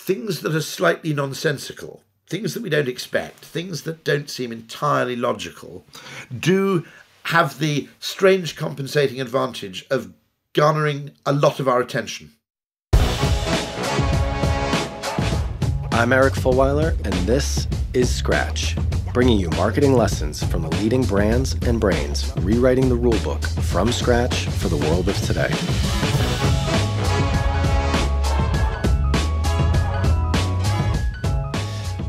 things that are slightly nonsensical, things that we don't expect, things that don't seem entirely logical, do have the strange compensating advantage of garnering a lot of our attention. I'm Eric Fulweiler, and this is Scratch, bringing you marketing lessons from the leading brands and brains, rewriting the rulebook from scratch for the world of today.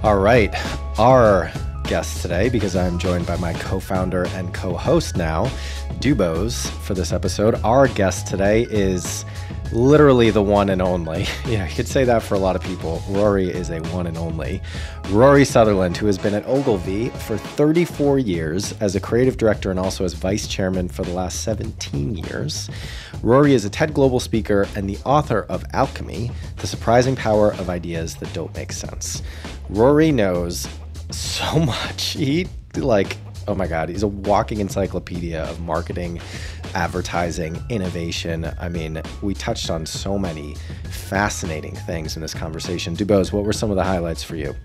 All right, our guest today, because I'm joined by my co-founder and co-host now, Dubose, for this episode. Our guest today is literally the one and only. Yeah, you could say that for a lot of people. Rory is a one and only. Rory Sutherland, who has been at Ogilvy for 34 years as a creative director and also as vice chairman for the last 17 years. Rory is a TED Global speaker and the author of Alchemy, The Surprising Power of Ideas That Don't Make Sense. Rory knows so much. Oh my God, he's a walking encyclopedia of marketing, advertising, innovation. I mean, we touched on so many fascinating things in this conversation. Dubose, what were some of the highlights for you?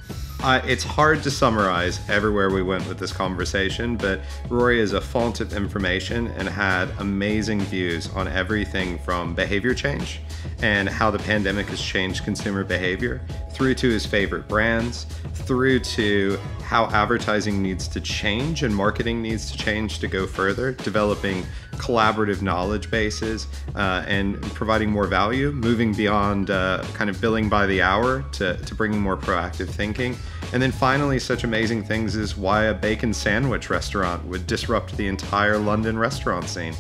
It's hard to summarize everywhere we went with this conversation, but Rory is a font of information and had amazing views on everything from behavior change and how the pandemic has changed consumer behavior, through to his favorite brands, through to how advertising needs to change and marketing needs to change to go further, developing collaborative knowledge bases and providing more value, moving beyond kind of billing by the hour to bringing more proactive thinking. And then finally, such amazing things as why a bacon sandwich restaurant would disrupt the entire London restaurant scene.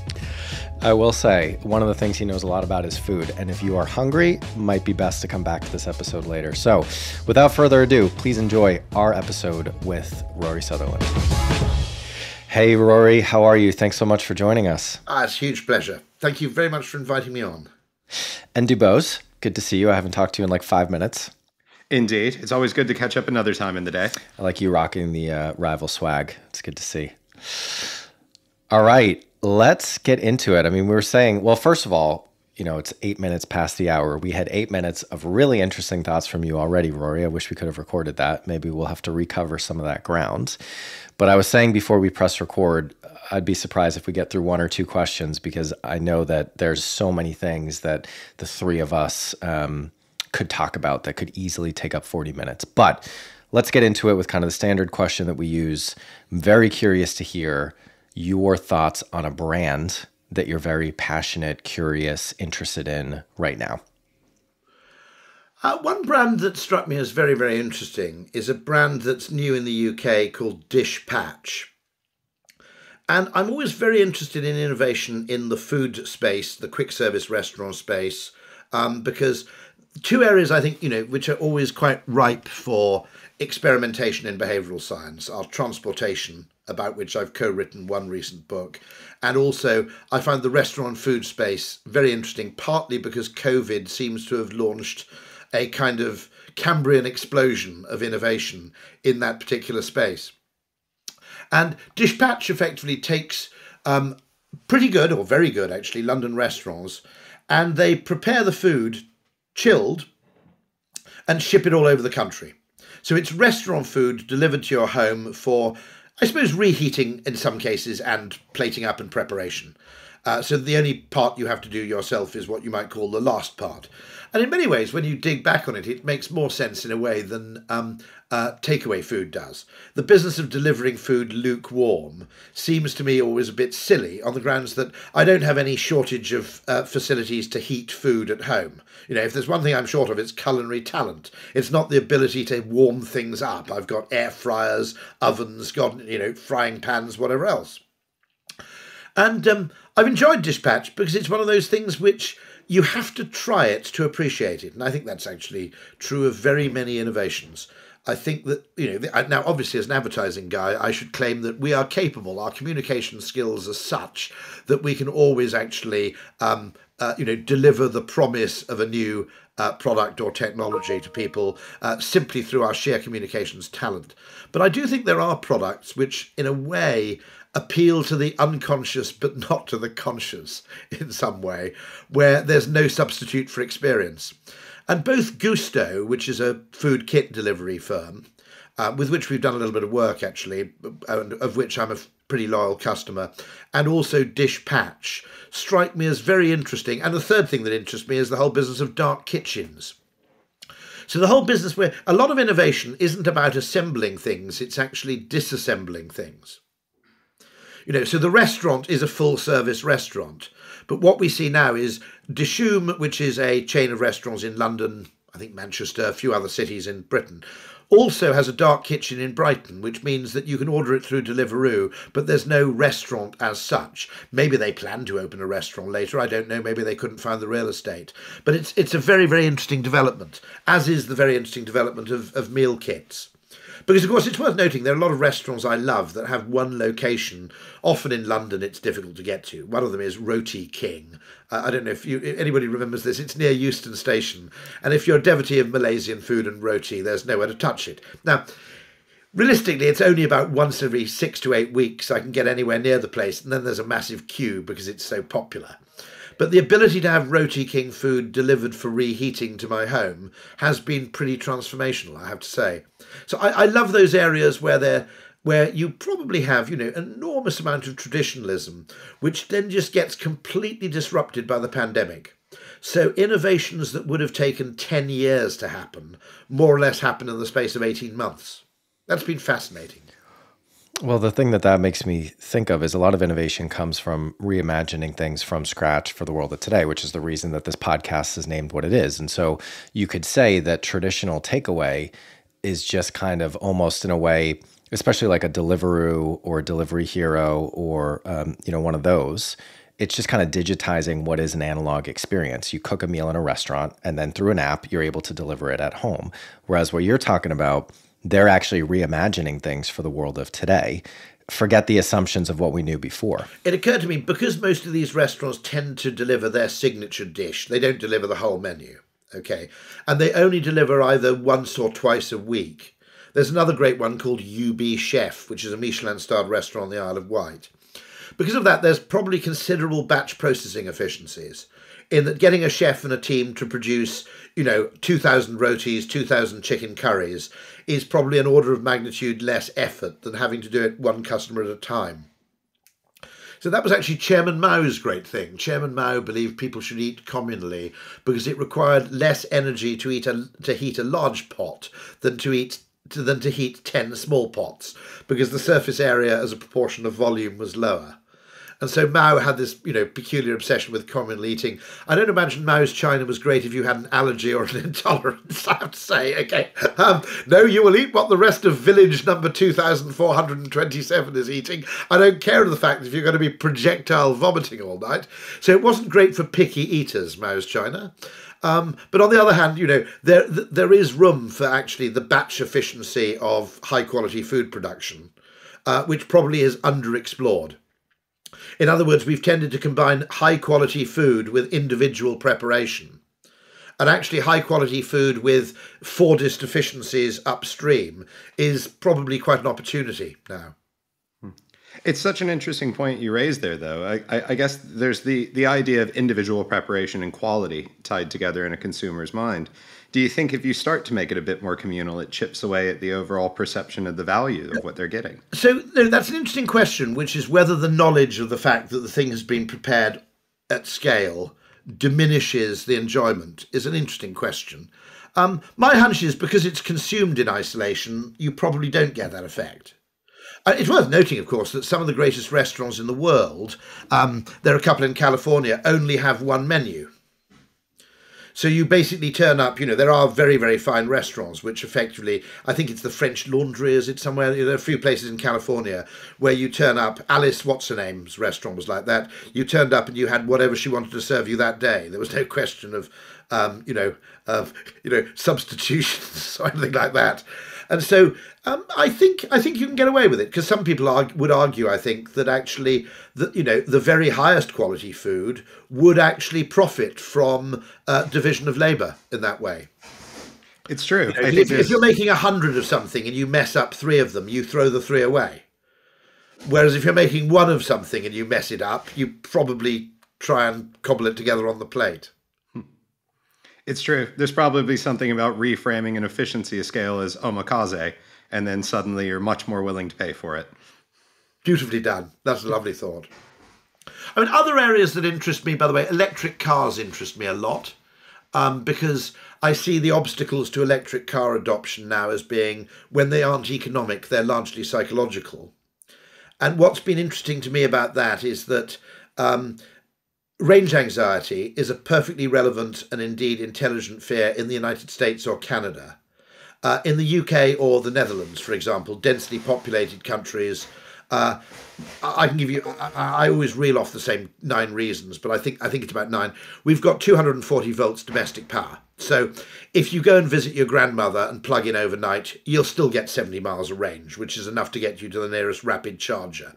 I will say, one of the things he knows a lot about is food. And if you are hungry, it might be best to come back to this episode later. So without further ado, please enjoy our episode with Rory Sutherland. Hey, Rory, how are you? Thanks so much for joining us. It's a huge pleasure. Thank you very much for inviting me on. And Dubose, good to see you. I haven't talked to you in like 5 minutes. Indeed. It's always good to catch up another time in the day. I like you rocking the rival swag. It's good to see. All right, let's get into it. I mean, we were saying, well, first of all, it's 8 minutes past the hour. We had 8 minutes of really interesting thoughts from you already, Rory. I wish we could have recorded that. Maybe we'll have to recover some of that ground. But I was saying before we press record, I'd be surprised if we get through one or two questions, because I know that there's so many things that the three of us could talk about that could easily take up 40 minutes. But let's get into it with kind of the standard question that we use. I'm very curious to hear your thoughts on a brand that you're very passionate, curious, interested in right now. One brand that struck me as very, very interesting is a brand that's new in the UK called Dishpatch. And I'm always very interested in innovation in the food space, the quick service restaurant space, because two areas I think, which are always quite ripe for experimentation in behavioural science are transportation, about which I've co-written one recent book. And also I find the restaurant food space very interesting, partly because COVID seems to have launched a kind of Cambrian explosion of innovation in that particular space. And Dishpatch effectively takes pretty good, or very good actually, London restaurants, and they prepare the food chilled and ship it all over the country. So it's restaurant food delivered to your home for, I suppose, reheating in some cases and plating up and preparation. So the only part you have to do yourself is what you might call the last part. And in many ways, when you dig back on it, it makes more sense in a way than takeaway food does. The business of delivering food lukewarm seems to me always a bit silly, on the grounds that I don't have any shortage of facilities to heat food at home. If there's one thing I'm short of, it's culinary talent. It's not the ability to warm things up. I've got air fryers, ovens, frying pans, whatever else. And I've enjoyed Dishpatch because it's one of those things which you have to try it to appreciate it. And I think that's actually true of very many innovations. I think that, now obviously as an advertising guy, I should claim that we are capable, our communication skills are such that we can always actually, deliver the promise of a new product or technology to people simply through our sheer communications talent. But I do think there are products which, in a way, appeal to the unconscious but not to the conscious in some way, where there's no substitute for experience. And both Gusto, which is a food kit delivery firm, with which we've done a little bit of work actually, of which I'm a pretty loyal customer, and also Dishpatch, strike me as very interesting. And the third thing that interests me is the whole business of dark kitchens. So the whole business where a lot of innovation isn't about assembling things, it's actually disassembling things. So the restaurant is a full service restaurant. But what we see now is Dishoom, which is a chain of restaurants in London, I think Manchester, a few other cities in Britain, also has a dark kitchen in Brighton, which means that you can order it through Deliveroo, but there's no restaurant as such. Maybe they plan to open a restaurant later. I don't know. Maybe they couldn't find the real estate. But it's a very, very interesting development, as is the very interesting development of meal kits. Because, of course, it's worth noting there are a lot of restaurants I love that have one location. Often in London, it's difficult to get to. One of them is Roti King. I don't know if anybody remembers this. It's near Euston Station. And if you're a devotee of Malaysian food and roti, there's nowhere to touch it. Now, realistically, it's only about once every 6 to 8 weeks I can get anywhere near the place. And then there's a massive queue because it's so popular. But the ability to have Roti King food delivered for reheating to my home has been pretty transformational, I have to say. So I love those areas where you probably have, an enormous amount of traditionalism, which then just gets completely disrupted by the pandemic. So innovations that would have taken 10 years to happen, more or less happen in the space of 18 months. That's been fascinating. Well, the thing that makes me think of is a lot of innovation comes from reimagining things from scratch for the world of today, which is the reason that this podcast is named what it is. And so you could say that traditional takeaway is just kind of almost in a way, especially like a Deliveroo or Delivery Hero or, one of those. It's just kind of digitizing what is an analog experience. You cook a meal in a restaurant and then through an app, you're able to deliver it at home. Whereas what you're talking about, they're actually reimagining things for the world of today. Forget the assumptions of what we knew before. It occurred to me, because most of these restaurants tend to deliver their signature dish, they don't deliver the whole menu, okay? And they only deliver either once or twice a week. There's another great one called UB Chef, which is a Michelin-starred restaurant on the Isle of Wight. Because of that, there's probably considerable batch processing efficiencies in that getting a chef and a team to produce, 2,000 rotis, 2,000 chicken curries is probably an order of magnitude less effort than having to do it one customer at a time. So that was actually Chairman Mao's great thing. Chairman Mao believed people should eat communally because it required less energy to heat a large pot than to heat 10 small pots, because the surface area as a proportion of volume was lower. And so Mao had this, peculiar obsession with communal eating. I don't imagine Mao's China was great if you had an allergy or an intolerance, I have to say. Okay, no, you will eat what the rest of village number 2,427 is eating. I don't care of the fact if you're going to be projectile vomiting all night. So it wasn't great for picky eaters, Mao's China. But on the other hand, there is room for actually the batch efficiency of high quality food production, which probably is underexplored. In other words, we've tended to combine high quality food with individual preparation. And actually high quality food with Fordist efficiencies upstream is probably quite an opportunity now. It's such an interesting point you raised there, though. I guess there's the idea of individual preparation and quality tied together in a consumer's mind. Do you think if you start to make it a bit more communal, it chips away at the overall perception of the value of what they're getting? So that's an interesting question, which is whether the knowledge of the fact that the thing has been prepared at scale diminishes the enjoyment is an interesting question. My hunch is because it's consumed in isolation, you probably don't get that effect. It's worth noting, of course, that some of the greatest restaurants in the world, there are a couple in California, only have one menu. So you basically turn up, there are very, very fine restaurants, which effectively, I think it's the French Laundry, is it somewhere? There are a few places in California where you turn up. Alice What's-Her-Name's restaurant was like that. You turned up and you had whatever she wanted to serve you that day. There was no question of, substitutions or anything like that. And so I think you can get away with it, because some people would argue, I think, that actually the very highest quality food would actually profit from division of labour in that way. It's true. If you're making 100 of something and you mess up 3 of them, you throw the 3 away. Whereas if you're making 1 of something and you mess it up, you probably try and cobble it together on the plate. It's true. There's probably something about reframing an efficiency scale as omakase, and then suddenly you're much more willing to pay for it. Beautifully done. That's a lovely thought. I mean, other areas that interest me, by the way, electric cars interest me a lot, because I see the obstacles to electric car adoption now as being, when they aren't economic, they're largely psychological. And what's been interesting to me about that is that range anxiety is a perfectly relevant and indeed intelligent fear in the United States or Canada. In the UK or the Netherlands, for example, densely populated countries, I can give you, I always reel off the same 9 reasons, but I think it's about 9. We've got 240 volts domestic power. So if you go and visit your grandmother and plug in overnight, you'll still get 70 miles of range, which is enough to get you to the nearest rapid charger.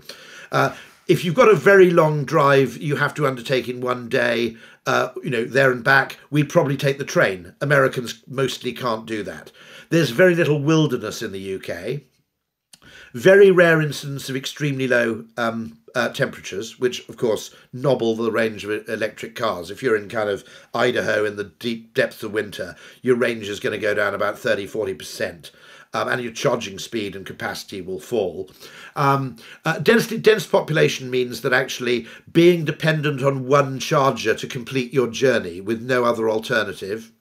If you've got a very long drive you have to undertake in one day, there and back, we'd probably take the train. Americans mostly can't do that. There's very little wilderness in the UK. Very rare incidence of extremely low temperatures, which of course nobble the range of electric cars. If you're in kind of Idaho in the deep depths of winter, your range is going to go down about 30–40%. And your charging speed and capacity will fall. Dense population means that actually being dependent on one charger to complete your journey with no other alternative,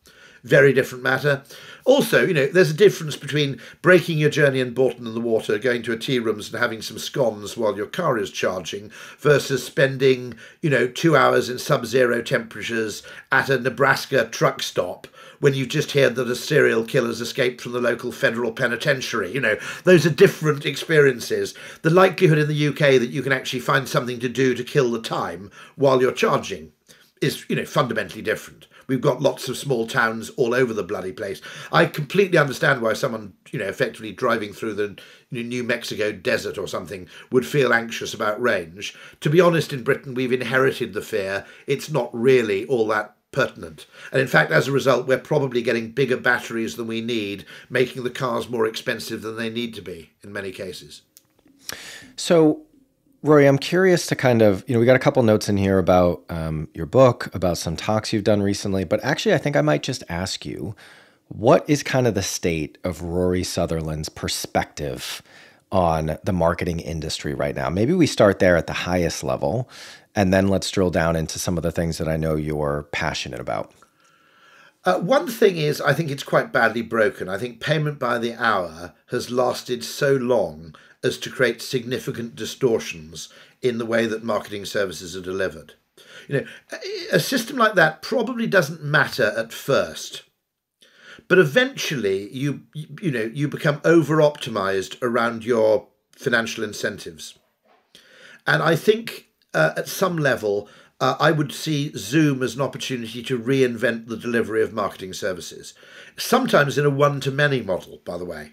very different matter. Also, there's a difference between breaking your journey in Bourton-on-the-Water, going to a tea rooms and having some scones while your car is charging, versus spending, 2 hours in sub-zero temperatures at a Nebraska truck stop when you just heard that a serial killer's escaped from the local federal penitentiary. Those are different experiences. The likelihood in the UK that you can actually find something to do to kill the time while you're charging is, fundamentally different. We've got lots of small towns all over the bloody place. I completely understand why someone, effectively driving through the New Mexico desert or something would feel anxious about range. To be honest, in Britain, we've inherited the fear. It's not really all that pertinent. And in fact, as a result, we're probably getting bigger batteries than we need, making the cars more expensive than they need to be in many cases. So, Rory, I'm curious to kind of, we got a couple notes in here about your book, about some talks you've done recently, but actually I think I might just ask you, what is kind of the state of Rory Sutherland's perspective on the marketing industry right now? Maybe we start there at the highest level, and then let's drill down into some of the things that I know you're passionate about. One thing is, I think it's quite badly broken. I think payment by the hour has lasted so long as to create significant distortions in the way that marketing services are delivered. A system like that probably doesn't matter at first, but eventually you become over-optimized around your financial incentives. And I think at some level, I would see Zoom as an opportunity to reinvent the delivery of marketing services, sometimes in a one-to-many model, by the way.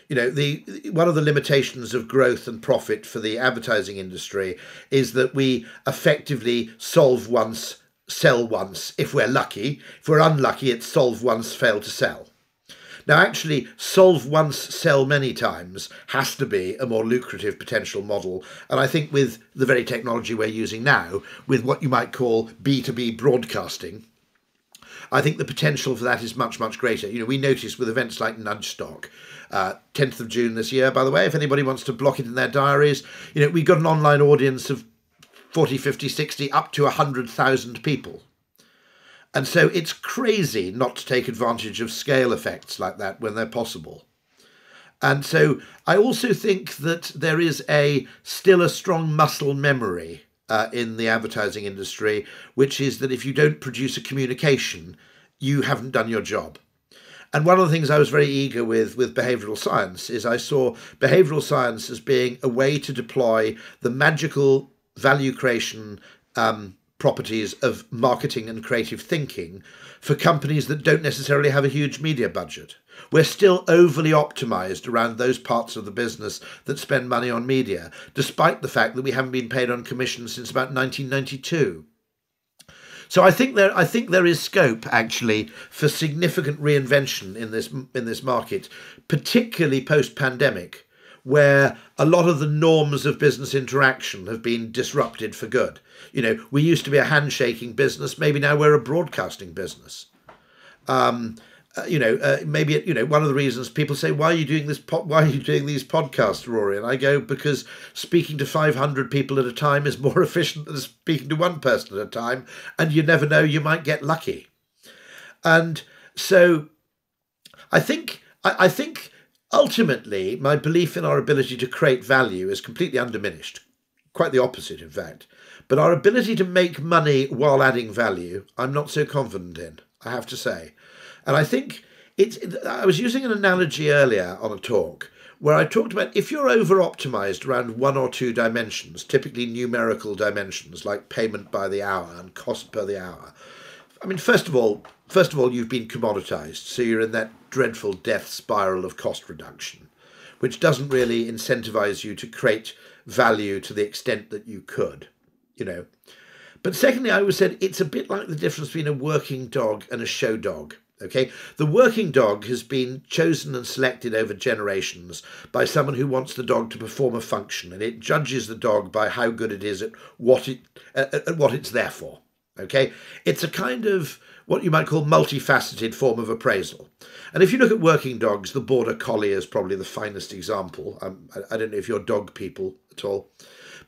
One of the limitations of growth and profit for the advertising industry is that we effectively solve once, sell once, if we're lucky. If we're unlucky, it's solve once, fail to sell. Now, actually, solve once, sell many times has to be a more lucrative potential model. And I think with the very technology we're using now, with what you might call B2B broadcasting, I think the potential for that is much, much greater. We notice with events like Nudgestock, 10th of June this year, by the way, if anybody wants to block it in their diaries, we've got an online audience of 40, 50, 60, up to 100,000 people. And so it's crazy not to take advantage of scale effects like that when they're possible. And so I also think that there is still a strong muscle memory in the advertising industry, which is that if you don't produce a communication, you haven't done your job. And one of the things I was very eager with behavioural science is I saw behavioural science as being a way to deploy the magical value creation properties of marketing and creative thinking for companies that don't necessarily have a huge media budget. We're still overly optimized around those parts of the business that spend money on media, despite the fact that we haven't been paid on commission since about 1992. So I think there is scope actually for significant reinvention in this market, particularly post-pandemic, where a lot of the norms of business interaction have been disrupted for good. We used to be a handshaking business, maybe now we're a broadcasting business. Maybe one of the reasons people say, "Why are you doing this? Why are you doing these podcasts, Rory?" And I go, because speaking to 500 people at a time is more efficient than speaking to one person at a time, and you never know, you might get lucky. And so, I think ultimately, my belief in our ability to create value is completely undiminished. Quite the opposite, in fact. But our ability to make money while adding value, I'm not so confident in, I have to say. And I think I was using an analogy earlier on a talk where I talked about if you're over-optimized around one or two dimensions, typically numerical dimensions like payment by the hour and cost per the hour. I mean, first of all, you've been commoditized, so you're in that dreadful death spiral of cost reduction, which doesn't really incentivize you to create value to the extent that you could, But secondly, I always said it's a bit like the difference between a working dog and a show dog. Okay, the working dog has been chosen and selected over generations by someone who wants the dog to perform a function, and it judges the dog by how good it is at what it's there for. Okay, it's a kind of what you might call multifaceted form of appraisal. And if you look at working dogs, the Border Collie is probably the finest example. I don't know if you're dog people at all.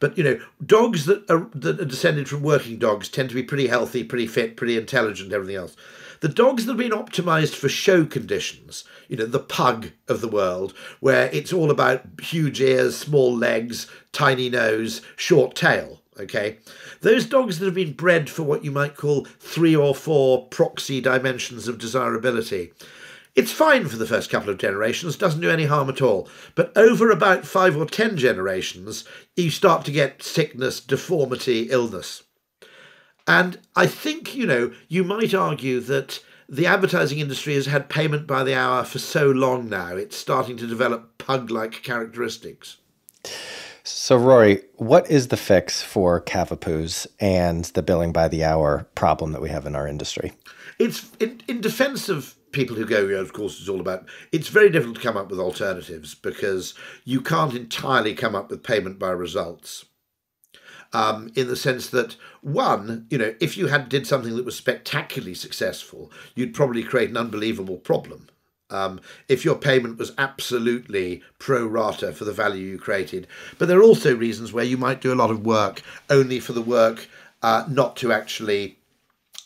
But, dogs that are descended from working dogs tend to be pretty healthy, pretty fit, pretty intelligent, everything else. The dogs that have been optimized for show conditions, the pug of the world, where it's all about huge ears, small legs, tiny nose, short tail, okay? Those dogs that have been bred for what you might call 3 or 4 proxy dimensions of desirability, it's fine for the first couple of generations, doesn't do any harm at all. But over about 5 or 10 generations, you start to get sickness, deformity, illness. And I think, you might argue that the advertising industry has had payment by the hour for so long now, it's starting to develop pug-like characteristics. So, Rory, what is the fix for cavapoos and the billing by the hour problem that we have in our industry? It's in defense of people who go, of course, it's all about, it's very difficult to come up with alternatives because you can't entirely come up with payment by results. In the sense that, one, if you did something that was spectacularly successful, you'd probably create an unbelievable problem. If your payment was absolutely pro rata for the value you created. But there are also reasons where you might do a lot of work only for the work not to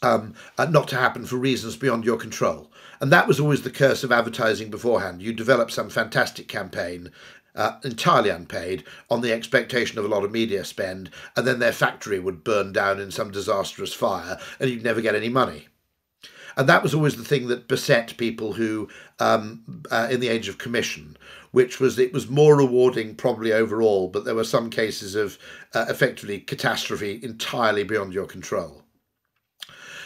happen for reasons beyond your control. And that was always the curse of advertising beforehand. You develop some fantastic campaign, entirely unpaid, on the expectation of a lot of media spend, and then their factory would burn down in some disastrous fire, and you'd never get any money. And that was always the thing that beset people who, in the age of commission, which was, it was more rewarding probably overall, but there were some cases of effectively catastrophe entirely beyond your control.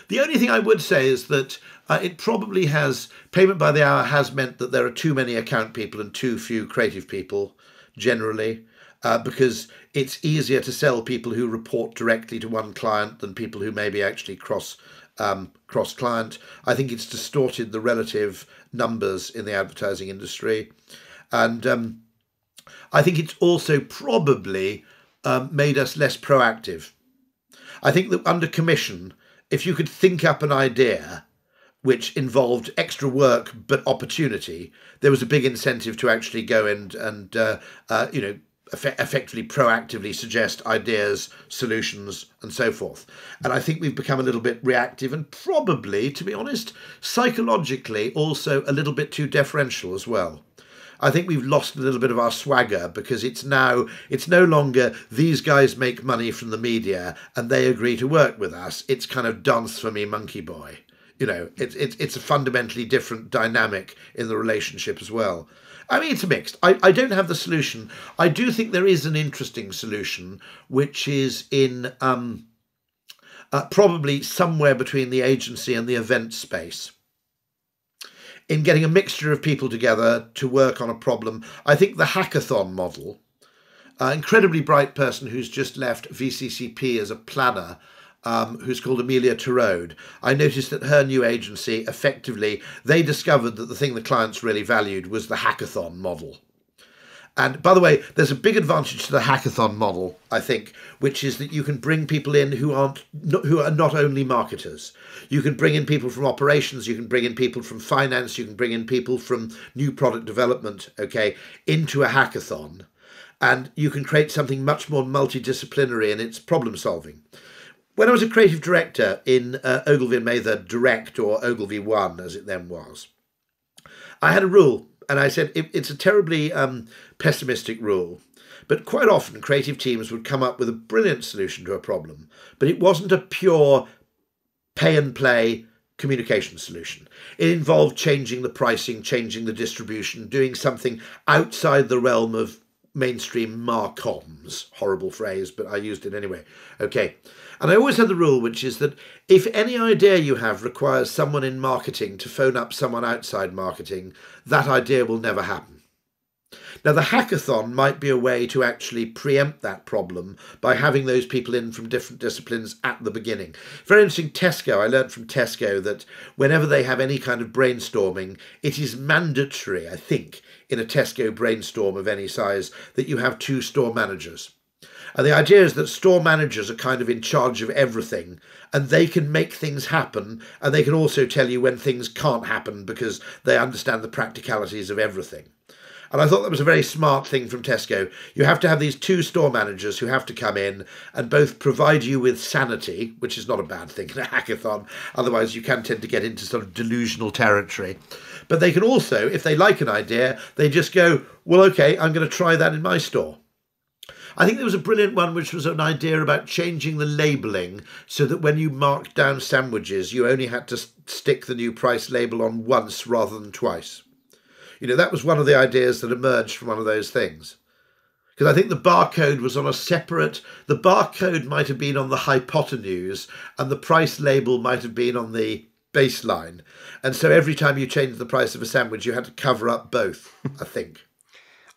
The only thing I would say is that it probably has, payment by the hour has meant that there are too many account people and too few creative people generally, because it's easier to sell people who report directly to one client than people who maybe actually cross-client. I think it's distorted the relative numbers in the advertising industry. And I think it's also probably made us less proactive. I think that under commission, if you could think up an idea which involved extra work but opportunity, there was a big incentive to actually go and effectively proactively suggest ideas, solutions, and so forth. And I think we've become a little bit reactive and probably, to be honest, psychologically also a little bit too deferential as well. I think we've lost a little bit of our swagger because it's no longer these guys make money from the media and they agree to work with us. It's kind of dance for me, monkey boy. It's a fundamentally different dynamic in the relationship as well. I mean, it's a mixed. I don't have the solution. I do think there is an interesting solution, which is in probably somewhere between the agency and the event space. In getting a mixture of people together to work on a problem. I think the hackathon model, incredibly bright person who's just left VCCP as a planner, who's called Amelia Terode. I noticed that her new agency, effectively, they discovered that the thing the clients really valued was the hackathon model. And by the way, there's a big advantage to the hackathon model, I think, which is that you can bring people in who are not only marketers. You can bring in people from operations, you can bring in people from finance, you can bring in people from new product development, okay, into a hackathon. And you can create something much more multidisciplinary in its problem solving. When I was a creative director in Ogilvy and Mather Direct, or Ogilvy One as it then was, I had a rule, and I said it's a terribly pessimistic rule, but quite often creative teams would come up with a brilliant solution to a problem, but it wasn't a pure pay and play communication solution. It involved changing the pricing, changing the distribution, doing something outside the realm of mainstream marcoms. Horrible phrase, but I used it anyway. Okay. And I always had the rule, which is that if any idea you have requires someone in marketing to phone up someone outside marketing, that idea will never happen. Now, the hackathon might be a way to actually preempt that problem by having those people in from different disciplines at the beginning. Very interesting, Tesco. I learned from Tesco that whenever they have any kind of brainstorming, it is mandatory, I think, in a Tesco brainstorm of any size, that you have 2 store managers. And the idea is that store managers are kind of in charge of everything, and they can make things happen, and they can also tell you when things can't happen because they understand the practicalities of everything. And I thought that was a very smart thing from Tesco. You have to have these 2 store managers who have to come in and both provide you with sanity, which is not a bad thing in a hackathon. Otherwise, you can tend to get into sort of delusional territory. But they can also, if they like an idea, they just go, well, okay, I'm going to try that in my store. I think there was a brilliant one, which was an idea about changing the labelling so that when you marked down sandwiches, you only had to stick the new price label on once rather than twice. You know, that was one of the ideas that emerged from one of those things. Because I think the barcode was on a separate... The barcode might have been on the hypotenuse and the price label might have been on the baseline. And so every time you changed the price of a sandwich, you had to cover up both, I think.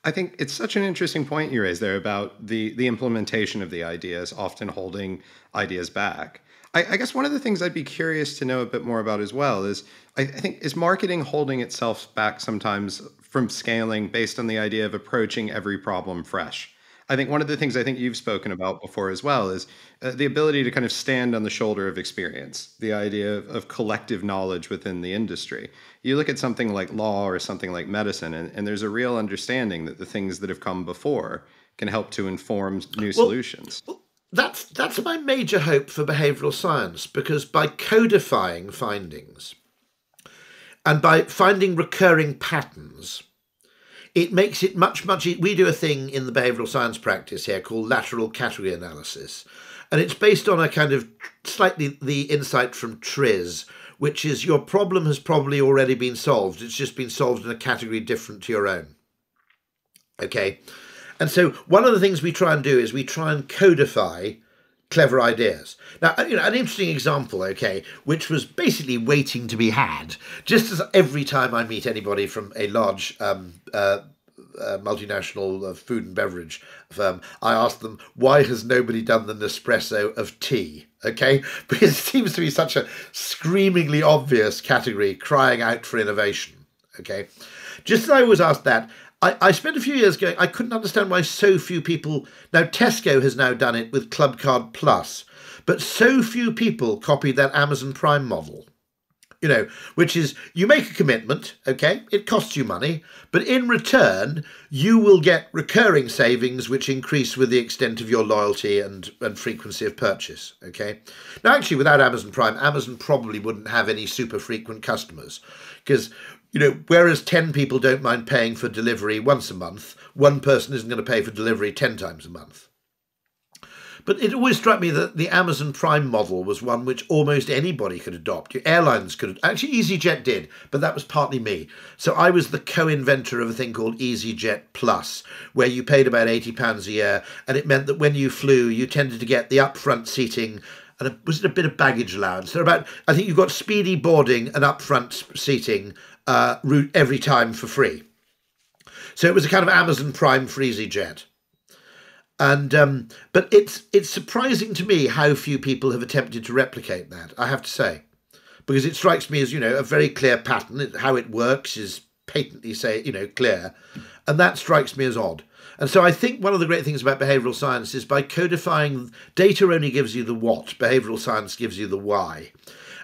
I think it's such an interesting point you raised there about the implementation of the ideas, often holding ideas back. I guess one of the things I'd be curious to know a bit more about as well is, I think, is marketing holding itself back sometimes from scaling based on the idea of approaching every problem fresh? I think one of the things I think you've spoken about before as well is the ability to kind of stand on the shoulder of experience, the idea of collective knowledge within the industry. You look at something like law or something like medicine, and there's a real understanding that the things that have come before can help to inform new solutions. That's my major hope for behavioural science, because by codifying findings and by finding recurring patterns, it makes it much easier. We do a thing in the behavioural science practice here called lateral category analysis, and it's based on a kind of slightly the insight from Triz, which is your problem has probably already been solved. It's just been solved in a category different to your own. Okay. And so one of the things we try and do is we try and codify clever ideas. Now, you know, an interesting example, okay, which was basically waiting to be had, just as every time I meet anybody from a large multinational food and beverage firm, I ask them, why has nobody done the Nespresso of tea? Okay, because it seems to be such a screamingly obvious category crying out for innovation. Okay, just as I was asked that, I spent a few years going, I couldn't understand why so few people... Now, Tesco has now done it with Clubcard Plus, but so few people copied that Amazon Prime model, you know, which is you make a commitment, okay, it costs you money, but in return, you will get recurring savings which increase with the extent of your loyalty and frequency of purchase, okay? Now, actually, without Amazon Prime, Amazon probably wouldn't have any super frequent customers because... You know, whereas 10 people don't mind paying for delivery once a month, one person isn't going to pay for delivery 10 times a month. But it always struck me that the Amazon Prime model was one which almost anybody could adopt. Your airlines could. Actually, EasyJet did, but that was partly me. So I was the co-inventor of a thing called EasyJet Plus, where you paid about £80 a year, and it meant that when you flew, you tended to get the upfront seating and was it a bit of baggage allowance? So about, I think you got speedy boarding and upfront seating route every time for free. So it was a kind of Amazon Prime for EasyJet. And but it's surprising to me how few people have attempted to replicate that, I have to say, because it strikes me as, you know, a very clear pattern. How it works is patently, clear, and that strikes me as odd. And so I think one of the great things about behavioural science is by codifying, data only gives you the what, behavioural science gives you the why.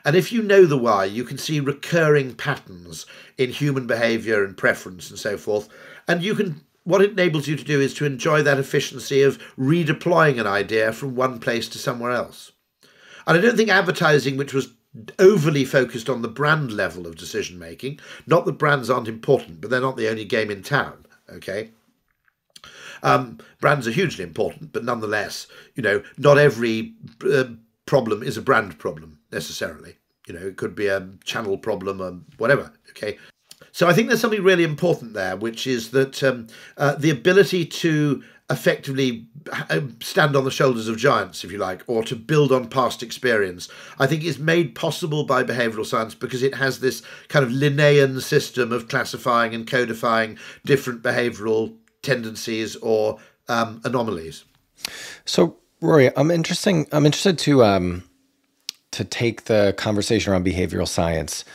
And if you know the why, you can see recurring patterns in human behaviour and preference and so forth. And you can, what it enables you to do is to enjoy that efficiency of redeploying an idea from one place to somewhere else. And I don't think advertising, which was overly focused on the brand level of decision making, not that brands aren't important, but they're not the only game in town, okay? Brands are hugely important, but nonetheless, you know, not every problem is a brand problem necessarily. You know, it could be a channel problem or whatever, okay? So I think there's something really important there, which is that the ability to effectively stand on the shoulders of giants, if you like, or to build on past experience, I think is made possible by behavioural science because it has this kind of Linnaean system of classifying and codifying different behavioural tendencies or anomalies. So, Rory, I'm interested to take the conversation around behavioral science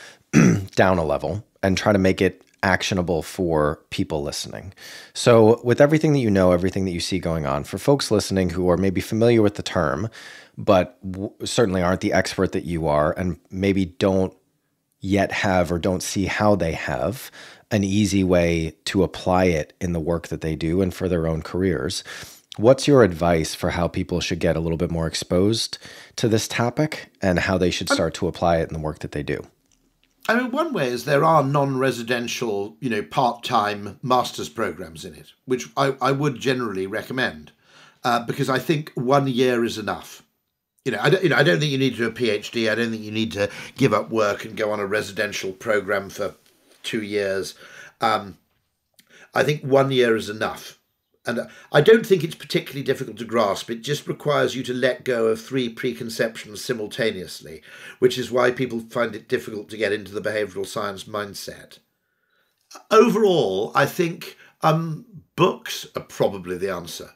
down a level and try to make it actionable for people listening. So with everything that you know, everything that you see going on, for folks listening who are maybe familiar with the term, but certainly aren't the expert that you are, and maybe don't yet have or don't see how they have an easy way to apply it in the work that they do and for their own careers, what's your advice for how people should get a little bit more exposed to this topic and how they should start to apply it in the work that they do? I mean, one way is there are non-residential, you know, part-time master's programs in it, which I would generally recommend because I think 1 year is enough. I don't think you need to do a PhD. I don't think you need to give up work and go on a residential program for 2 years. I think 1 year is enough. And I don't think it's particularly difficult to grasp. It just requires you to let go of 3 preconceptions simultaneously, which is why people find it difficult to get into the behavioural science mindset. Overall, I think books are probably the answer.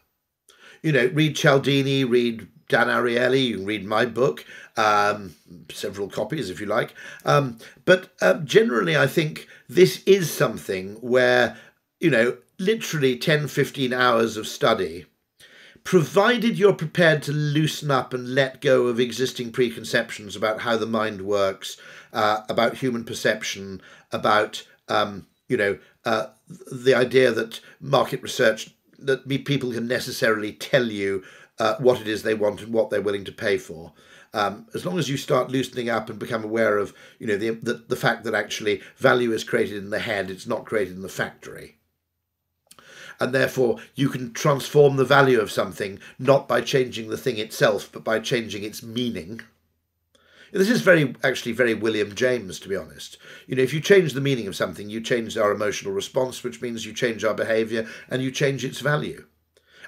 You know, read Cialdini, read Dan Ariely, you can read my book, several copies if you like. But generally, I think this is something where, you know, literally 10, 15 hours of study, provided you're prepared to loosen up and let go of existing preconceptions about how the mind works, about human perception, about, the idea that market research, that people can necessarily tell you what it is they want and what they're willing to pay for. As long as you start loosening up and become aware of, you know, the fact that actually value is created in the head, it's not created in the factory. And therefore you can transform the value of something not by changing the thing itself, but by changing its meaning. This is actually very William James, to be honest. You know, if you change the meaning of something, you change our emotional response, which means you change our behaviour and you change its value.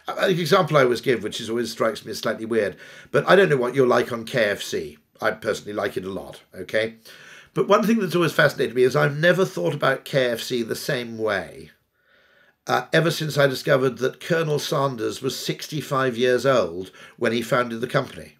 An example I always give, which always strikes me as slightly weird, but I don't know what you're like on KFC. I personally like it a lot, okay? But one thing that's always fascinated me is I've never thought about KFC the same way ever since I discovered that Colonel Sanders was 65 years old when he founded the company.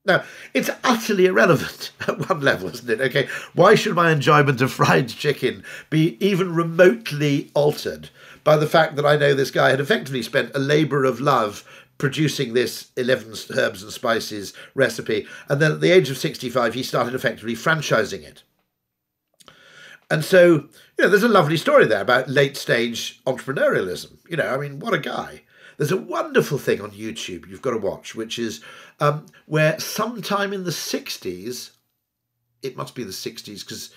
Now, it's utterly irrelevant at one level, isn't it? Okay, why should my enjoyment of fried chicken be even remotely altered by the fact that I know this guy had effectively spent a labour of love producing this 11 herbs and spices recipe, and then at the age of 65, he started effectively franchising it. And so, you know, there's a lovely story there about late-stage entrepreneurialism. You know, I mean, what a guy. There's a wonderful thing on YouTube you've got to watch, which is where sometime in the 60s, it must be the 60s, because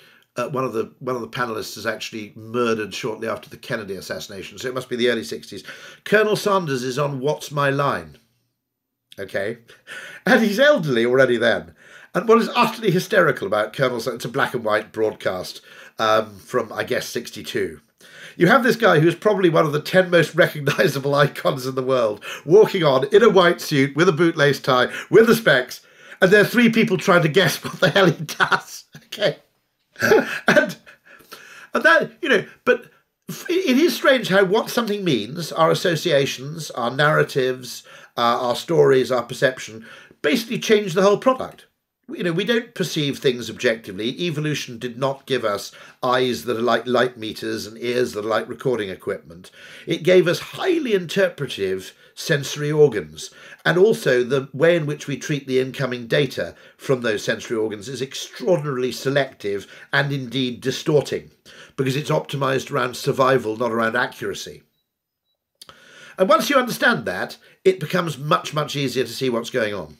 one of the panelists is actually murdered shortly after the Kennedy assassination, so it must be the early 60s. Colonel Sanders is on What's My Line, okay? And he's elderly already then. And what is utterly hysterical about Colonel Sanders, it's a black and white broadcast from, I guess, 62. You have this guy who's probably one of the 10 most recognisable icons in the world, walking on in a white suit with a bootlace tie, with the specs, and there are 3 people trying to guess what the hell he does. Okay. and that, you know, but it is strange how what something means, our associations, our narratives, our stories, our perception, basically change the whole product. we don't perceive things objectively. Evolution did not give us eyes that are like light meters and ears that are like recording equipment. It gave us highly interpretive sensory organs. And also the way in which we treat the incoming data from those sensory organs is extraordinarily selective and indeed distorting, because it's optimized around survival, not around accuracy. And once you understand that, it becomes much, much easier to see what's going on.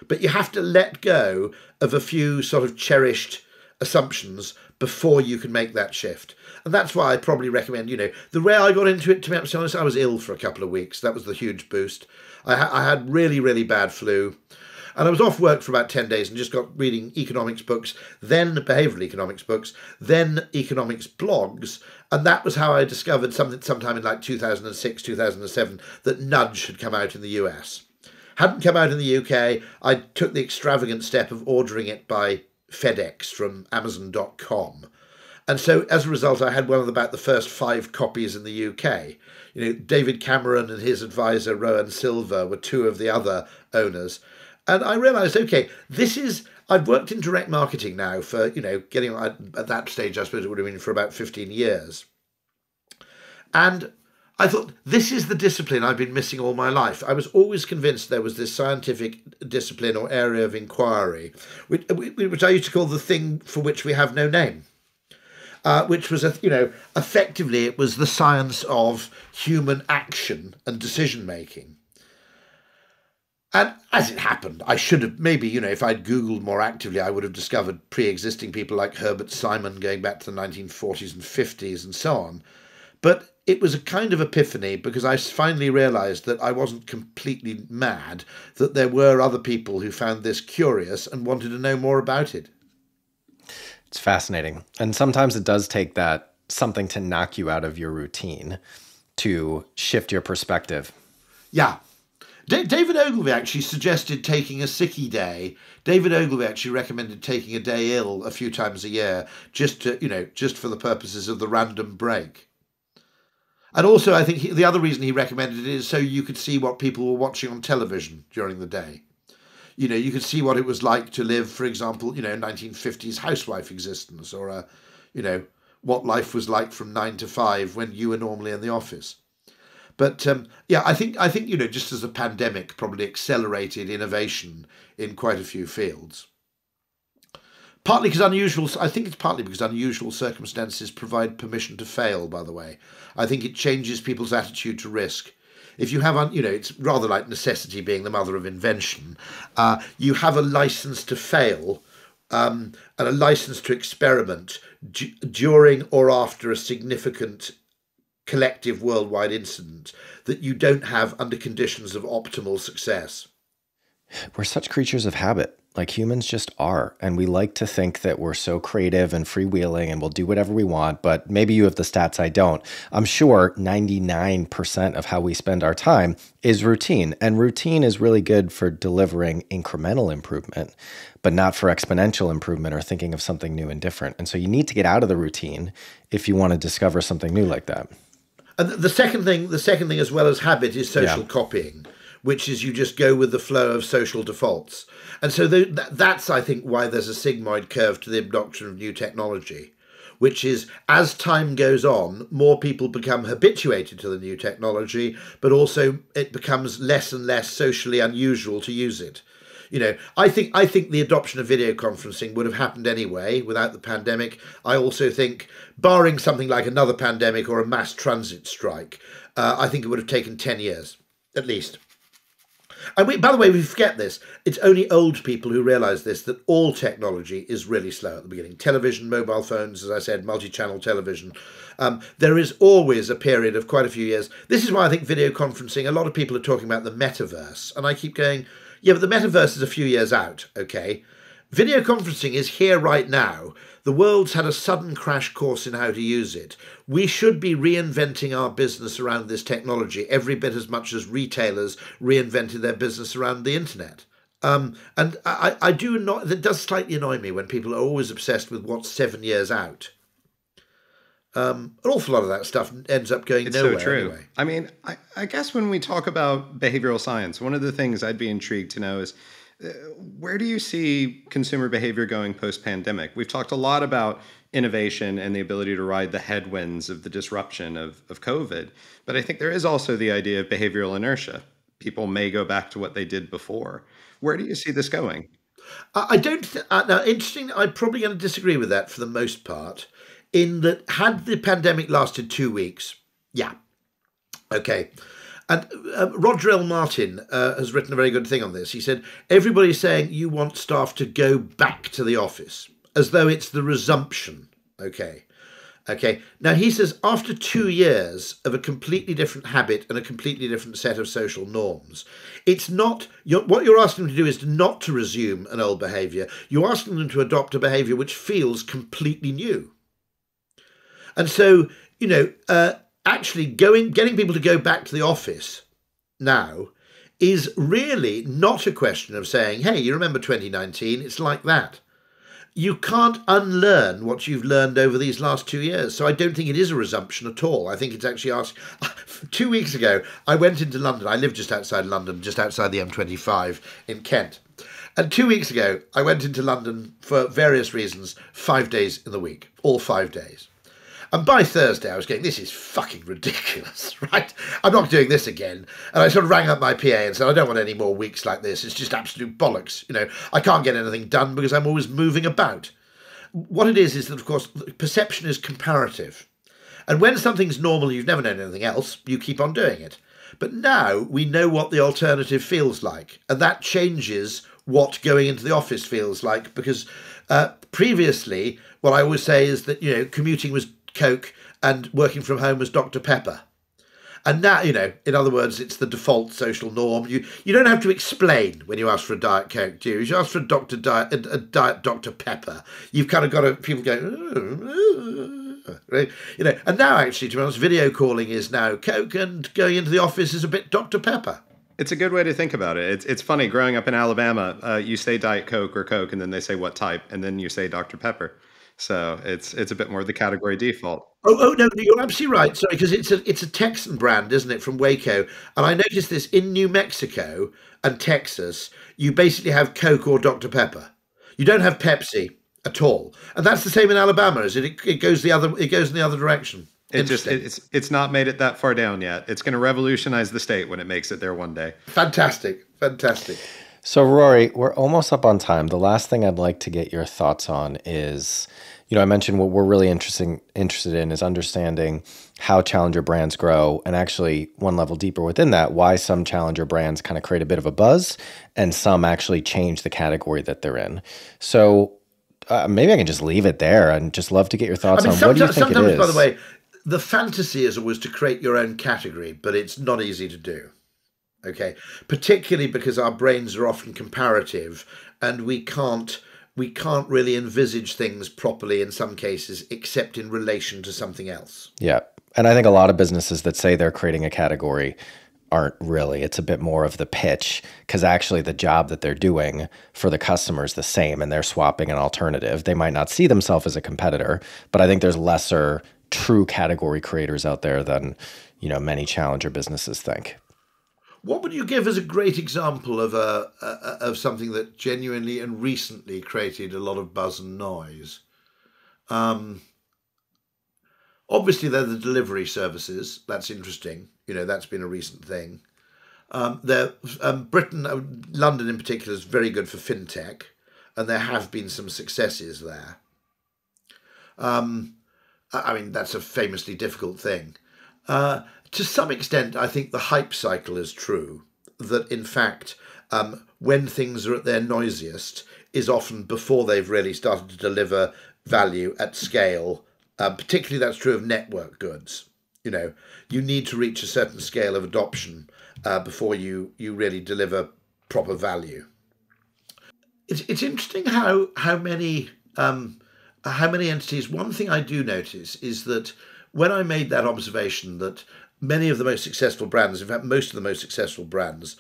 But you have to let go of a few sort of cherished assumptions before you can make that shift. And that's why I probably recommend, the way I got into it, to be honest, I was ill for a couple of weeks. That was the huge boost. I had really, really bad flu. And I was off work for about 10 days and just got reading economics books, then behavioural economics books, then economics blogs. And that was how I discovered sometime in like 2006, 2007, that Nudge had come out in the US. Hadn't come out in the UK. I took the extravagant step of ordering it by FedEx from Amazon.com. And so as a result, I had one of about the first 5 copies in the UK. David Cameron and his advisor, Rowan Silver, were 2 of the other owners. And I realised, okay, I've worked in direct marketing now for, at that stage, I suppose it would have been for about 15 years. And I thought, this is the discipline I've been missing all my life. I was always convinced there was this scientific discipline or area of inquiry, which I used to call the thing for which we have no name. Which was, effectively it was the science of human action and decision-making. And as it happened, I should have, maybe, if I'd Googled more actively, I would have discovered pre-existing people like Herbert Simon going back to the 1940s and 50s and so on. But it was a kind of epiphany, because I finally realised that I wasn't completely mad, that there were other people who found this curious and wanted to know more about it. It's fascinating. And sometimes it does take that something to knock you out of your routine to shift your perspective. Yeah. David Ogilvy actually suggested taking a sickie day. David Ogilvy actually recommended taking a day ill a few times a year, just for the purposes of the random break. And also, I think the other reason he recommended it is so you could see what people were watching on television during the day. You could see what it was like to live, for example, 1950s housewife existence, or what life was like from 9 to 5 when you were normally in the office. But I think just as the pandemic probably accelerated innovation in quite a few fields. I think it's partly because unusual circumstances provide permission to fail, by the way. I think it changes people's attitude to risk. If you have, it's rather like necessity being the mother of invention. You have a license to fail and a license to experiment during or after a significant collective worldwide incident that you don't have under conditions of optimal success. We're such creatures of habit, like humans just are. And we like to think that we're so creative and freewheeling and we'll do whatever we want, but maybe you have the stats I don't. I'm sure 99% of how we spend our time is routine. And routine is really good for delivering incremental improvement, but not for exponential improvement or thinking of something new and different. And so you need to get out of the routine if you want to discover something new like that. And the second thing as well as habit is social copying, which is you just go with the flow of social defaults. And so that's, I think, why there's a sigmoid curve to the adoption of new technology, which is as time goes on, more people become habituated to the new technology, but also it becomes less and less socially unusual to use it. I think the adoption of video conferencing would have happened anyway without the pandemic. I also think, barring something like another pandemic or a mass transit strike, I think it would have taken 10 years, at least. And by the way, we forget this. It's only old people who realise this, that all technology is really slow at the beginning. Television, mobile phones, as I said, multi-channel television. There is always a period of quite a few years. This is why I think video conferencing, a lot of people are talking about the metaverse. And I keep going, yeah, but the metaverse is a few years out, okay? Video conferencing is here right now. The world's had a sudden crash course in how to use it. We should be reinventing our business around this technology every bit as much as retailers reinvented their business around the internet. And I do not. It does slightly annoy me when people are always obsessed with what's 7 years out. An awful lot of that stuff ends up going nowhere. It's so true. Anyway. I mean, I guess when we talk about behavioral science, one of the things I'd be intrigued to know is, Where do you see consumer behavior going post-pandemic? We've talked a lot about innovation and the ability to ride the headwinds of the disruption of COVID, but I think there is also the idea of behavioral inertia. People may go back to what they did before. Where do you see this going? I don't. Now, interesting. I'm probably going to disagree with that for the most part. In that, had the pandemic lasted 2 weeks, yeah, okay. And Roger L. Martin has written a very good thing on this. He said everybody's saying you want staff to go back to the office as though it's the resumption. Okay. Okay. Now he says after 2 years of a completely different habit and a completely different set of social norms, it's not what you're asking them to do is not to resume an old behaviour. You're asking them to adopt a behaviour which feels completely new. And so, actually getting people to go back to the office now is really not a question of saying, hey, you remember 2019? It's like that. You can't unlearn what you've learned over these last 2 years. So I don't think it is a resumption at all. I think it's actually asked. 2 weeks ago, I went into London. I live just outside London, just outside the M25 in Kent. And 2 weeks ago, I went into London for various reasons, 5 days in the week, all 5 days. And by Thursday, I was going, this is fucking ridiculous, right? I'm not doing this again. And I sort of rang up my PA and said, I don't want any more weeks like this. It's just absolute bollocks. I can't get anything done because I'm always moving about. What it is that, of course, perception is comparative. And when something's normal, you've never known anything else, you keep on doing it. But now we know what the alternative feels like. And that changes what going into the office feels like. Because previously, what I always say is that, commuting was Coke and working from home was Dr. Pepper. And now, in other words, it's the default social norm. You don't have to explain when you ask for a Diet Coke, do you? If you ask for a Diet Dr. Pepper, you've kind of got people going, right? And now actually, to be honest, video calling is now Coke and going into the office is a bit Dr. Pepper. It's a good way to think about it. It's funny, growing up in Alabama, you say Diet Coke or Coke, and then they say what type, and then you say Dr. Pepper. So it's a bit more the category default. Oh no, you're absolutely right. Sorry, because it's a Texan brand, isn't it, from Waco? And I noticed this in New Mexico and Texas. You basically have Coke or Dr. Pepper. You don't have Pepsi at all, and that's the same in Alabama. Is it? It goes the other. It goes in the other direction. It's not made it that far down yet. It's going to revolutionize the state when it makes it there one day. Fantastic. So, Rory, we're almost up on time. The last thing I'd like to get your thoughts on is, I mentioned what we're really interested in is understanding how challenger brands grow, and actually one level deeper within that, why some challenger brands kind of create a bit of a buzz and some actually change the category that they're in. So maybe I can just leave it there and just love to get your thoughts on what do you think it is? By the way, the fantasy is always to create your own category, but it's not easy to do. Okay, particularly because our brains are often comparative and we can't really envisage things properly in some cases, except in relation to something else. Yeah. And I think a lot of businesses that say they're creating a category aren't really. It's a bit more of the pitch, because actually the job that they're doing for the customer is the same and they're swapping an alternative. They might not see themselves as a competitor, but I think there's lesser true category creators out there than, many challenger businesses think. What would you give as a great example of something that genuinely and recently created a lot of buzz and noise? Obviously, they're the delivery services. That's interesting. That's been a recent thing. Britain, London in particular, is very good for fintech, and there have been some successes there. That's a famously difficult thing. To some extent, I think the hype cycle is true, that in fact, when things are at their noisiest is often before they've really started to deliver value at scale. Particularly that's true of network goods. You need to reach a certain scale of adoption before you really deliver proper value. It's interesting how many entities. One thing I do notice is that when I made that observation that many of the most successful brands, in fact, most of the most successful brands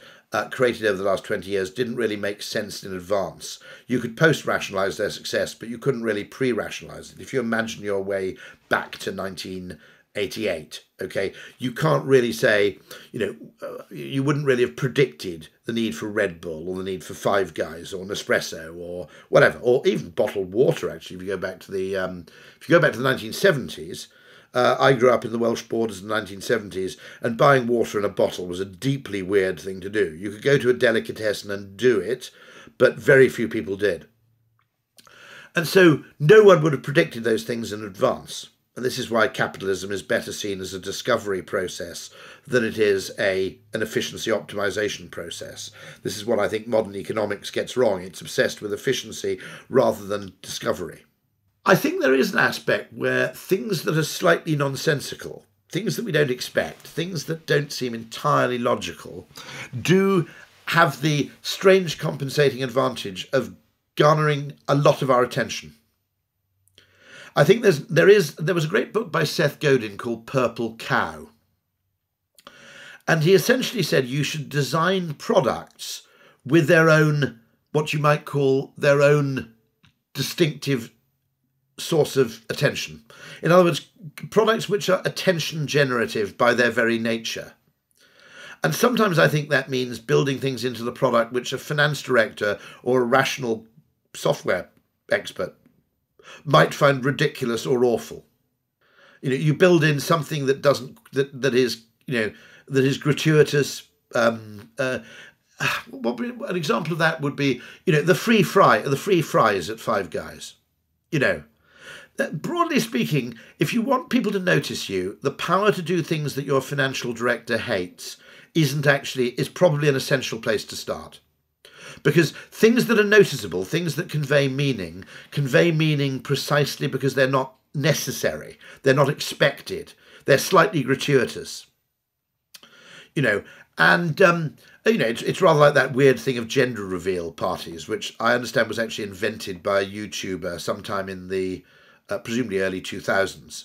created over the last 20 years didn't really make sense in advance. You could post-rationalize their success, but you couldn't really pre-rationalize it. If you imagine your way back to 19 1988. Okay, you can't really say, you wouldn't really have predicted the need for Red Bull or the need for Five Guys or Nespresso or whatever, or even bottled water. Actually, if you go back to the 1970s, I grew up in the Welsh borders in the 1970s, and buying water in a bottle was a deeply weird thing to do. You could go to a delicatessen and do it, but very few people did. And so no one would have predicted those things in advance. And this is why capitalism is better seen as a discovery process than it is an efficiency optimization process. This is what I think modern economics gets wrong. It's obsessed with efficiency rather than discovery. I think there is an aspect where things that are slightly nonsensical, things that we don't expect, things that don't seem entirely logical, do have the strange compensating advantage of garnering a lot of our attention. I think there was a great book by Seth Godin called Purple Cow. And he essentially said you should design products with their own, what you might call their own distinctive source of attention. In other words, products which are attention generative by their very nature. And sometimes I think that means building things into the product which a finance director or a rational software expert might find ridiculous or awful. You build in something that is gratuitous. An example of that would be, the free fries at Five Guys. Broadly speaking, if you want people to notice you, the power to do things that your financial director hates is probably an essential place to start. Because things that are noticeable, things that convey meaning precisely because they're not necessary, they're not expected, they're slightly gratuitous. It's rather like that weird thing of gender reveal parties, which I understand was actually invented by a YouTuber sometime in the presumably early 2000s.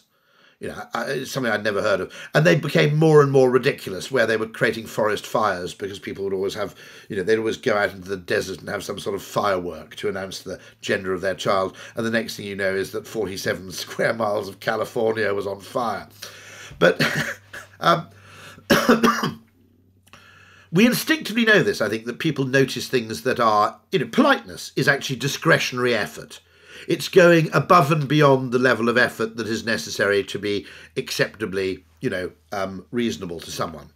It's something I'd never heard of. And they became more and more ridiculous, where they were creating forest fires because people would always have, they'd always go out into the desert and have some sort of firework to announce the gender of their child. And the next thing you know is that 47 square miles of California was on fire. But we instinctively know this, I think, that people notice things that are, politeness is actually discretionary effort. It's going above and beyond the level of effort that is necessary to be acceptably, reasonable to someone.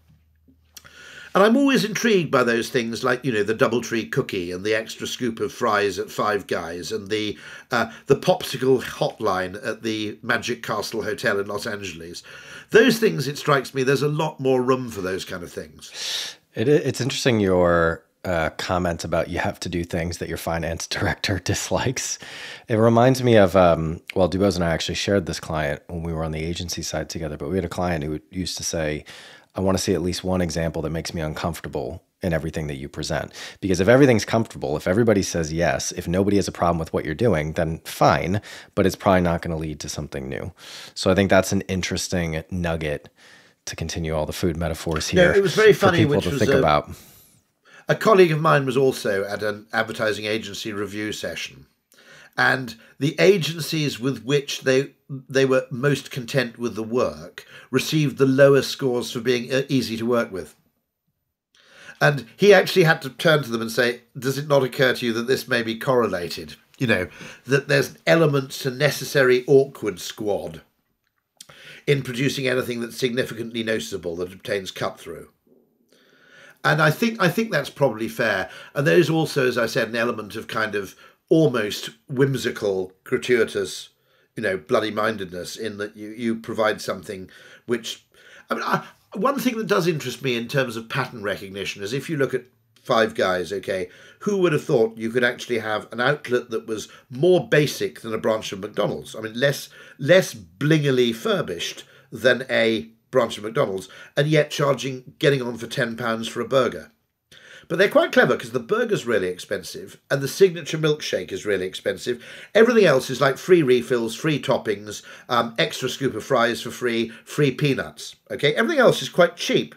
And I'm always intrigued by those things like, the Doubletree cookie and the extra scoop of fries at Five Guys and the popsicle hotline at the Magic Castle Hotel in Los Angeles. Those things, it strikes me, there's a lot more room for those kind of things. It's interesting your comment about you have to do things that your finance director dislikes. It reminds me of, Dubose and I actually shared this client when we were on the agency side together, but we had a client who used to say, I want to see at least one example that makes me uncomfortable in everything that you present. Because if everything's comfortable, if everybody says yes, if nobody has a problem with what you're doing, then fine, but it's probably not going to lead to something new. So I think that's an interesting nugget to continue all the food metaphors here. It was very funny, for people to think about. A colleague of mine was also at an advertising agency review session, and the agencies with which they were most content with the work received the lowest scores for being easy to work with. And he actually had to turn to them and say, does it not occur to you that this may be correlated? That there's an element to necessary awkward squad in producing anything that's significantly noticeable that obtains cut through. And I think that's probably fair. And there is also, as I said, an element of kind of almost whimsical, gratuitous, bloody-mindedness in that you provide something which... one thing that does interest me in terms of pattern recognition is if you look at Five Guys, okay, who would have thought you could actually have an outlet that was more basic than a branch of McDonald's? Less blingily furbished than a branch of McDonald's, and yet getting on for £10 for a burger. But they're quite clever because the burger's really expensive and the signature milkshake is really expensive. Everything else is like free refills, free toppings, extra scoop of fries for free, free peanuts. Okay, everything else is quite cheap.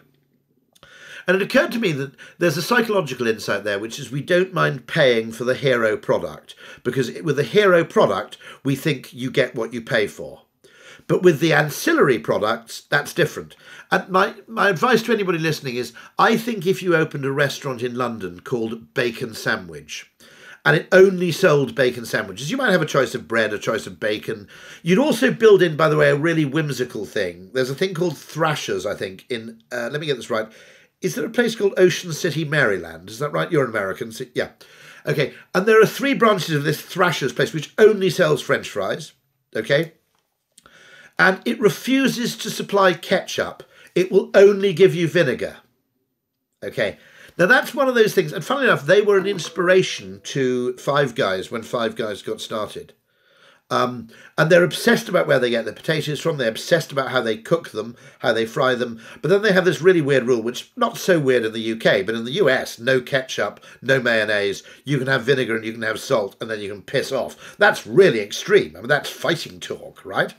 And it occurred to me that there's a psychological insight there, which is we don't mind paying for the hero product because with the hero product, we think you get what you pay for. But with the ancillary products, that's different. And my advice to anybody listening is, I think if you opened a restaurant in London called Bacon Sandwich, and it only sold bacon sandwiches, you might have a choice of bread, a choice of bacon. You'd also build in, by the way, a really whimsical thing. There's a thing called Thrashers, I think, in, let me get this right. Is there a place called Ocean City, Maryland? Is that right? You're an American. Yeah. Okay. And there are 3 branches of this Thrashers place, which only sells French fries. Okay. And it refuses to supply ketchup. It will only give you vinegar. Okay. Now, that's one of those things. And funnily enough, they were an inspiration to Five Guys when Five Guys got started. And they're obsessed about where they get their potatoes from. They're obsessed about how they cook them, how they fry them. But then they have this really weird rule, which is not so weird in the UK, but in the US, no ketchup, no mayonnaise. You can have vinegar and you can have salt, and then you can piss off. That's really extreme. I mean, that's fighting talk, right?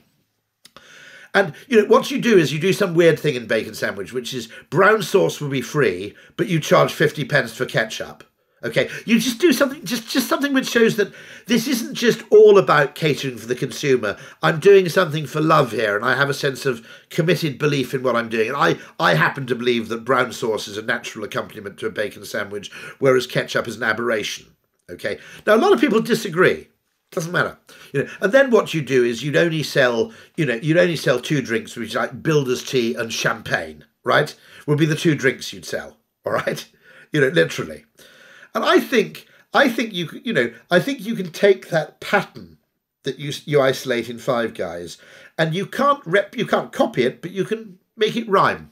And, you know, what you do is you do some weird thing in bacon sandwich, which is brown sauce will be free, but you charge 50 pence for ketchup. Okay, you just do something, just something which shows that this isn't just all about catering for the consumer. I'm doing something for love here, and I have a sense of committed belief in what I'm doing. And I happen to believe that brown sauce is a natural accompaniment to a bacon sandwich, whereas ketchup is an aberration. Okay, now a lot of people disagree. Doesn't matter, you know. And then what you do is you'd only sell 2 drinks, which is like builder's tea and champagne, right? Would be the 2 drinks you'd sell, all right? You know, literally. And I think you can take that pattern that you isolate in Five Guys, and you can't copy it, but you can make it rhyme.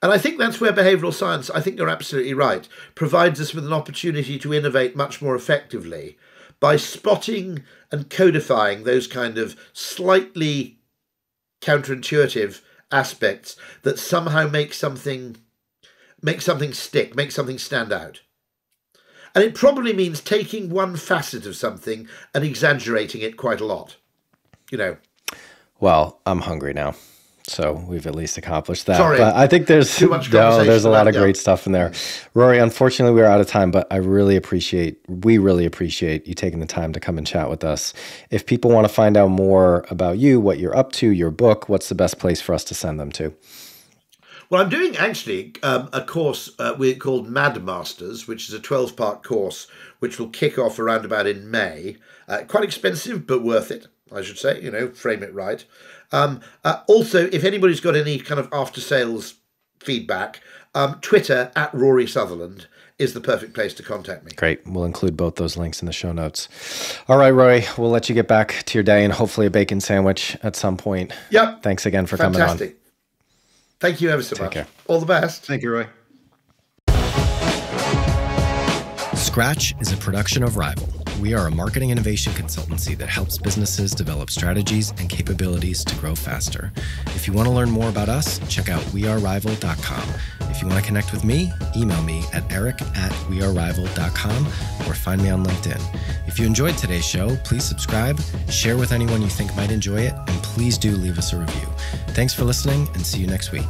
And I think that's where behavioural science, I think you're absolutely right, provides us with an opportunity to innovate much more effectively by spotting and codifying those kind of slightly counterintuitive aspects that somehow make something stick, make something stand out. And it probably means taking one facet of something and exaggerating it quite a lot, you know. Well, I'm hungry now, so we've at least accomplished that. Sorry, but I think there's too much there's a lot of great stuff in there. Rory, unfortunately, we're out of time, but we really appreciate you taking the time to come and chat with us. If people want to find out more about you, what you're up to, your book, what's the best place for us to send them to? Well, I'm doing actually a course called Mad Masters, which is a 12-part course, which will kick off around about in May. Quite expensive, but worth it, I should say, you know, frame it right. Also, if anybody's got any kind of after-sales feedback, Twitter at Rory Sutherland is the perfect place to contact me. Great. We'll include both those links in the show notes. All right, Rory, we'll let you get back to your day and hopefully a bacon sandwich at some point. Yep. Thanks again for coming on. Thank you ever so much. Care. All the best. Thank you, Roy. Scratch is a production of Rival. We are a marketing innovation consultancy that helps businesses develop strategies and capabilities to grow faster. If you want to learn more about us, check out wearerival.com. If you want to connect with me, email me at eric@wearerival.com or find me on LinkedIn. If you enjoyed today's show, please subscribe, share with anyone you think might enjoy it, and please do leave us a review. Thanks for listening, and see you next week.